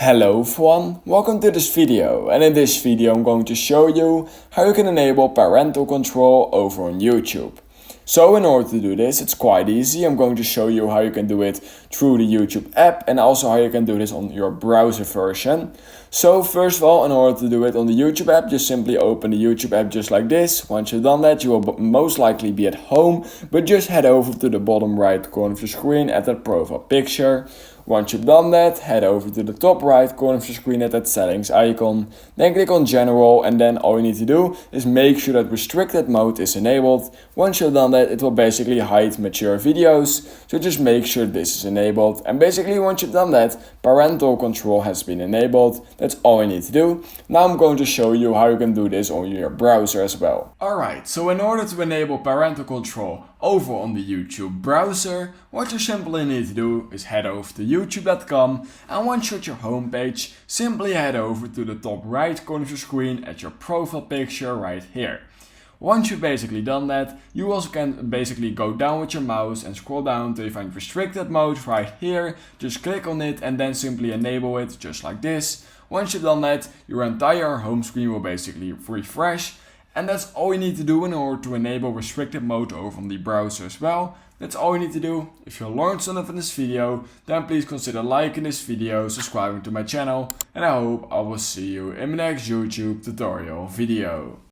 Hello everyone, welcome to this video, and in this video I'm going to show you how you can enable parental control over on YouTube. So in order to do this, it's quite easy. I'm going to show you how you can do it through the YouTube app and also how you can do this on your browser version. So first of all, in order to do it on the YouTube app, just simply open the YouTube app just like this. Once you've done that, you will most likely be at home, but just head over to the bottom right corner of the screen at that profile picture. Once you've done that, head over to the top right corner of the screen at that settings icon. Then click on general, and then all you need to do is make sure that restricted mode is enabled. Once you've done that, it will basically hide mature videos. So just make sure this is enabled. And basically once you've done that, parental control has been enabled. That's all you need to do. Now I'm going to show you how you can do this on your browser as well. Alright, so in order to enable parental control over on the YouTube browser, what you simply need to do is head over to youtube.com, and once you're at your homepage, simply head over to the top right corner of the screen at your profile picture right here. Once you've basically done that, you also can basically go down with your mouse and scroll down until you find restricted mode right here. Just click on it and then simply enable it just like this. Once you've done that, your entire home screen will basically refresh. And that's all you need to do in order to enable restricted mode over on the browser as well. That's all you need to do. If you learned something from this video, then please consider liking this video, subscribing to my channel, and I hope I will see you in my next YouTube tutorial video.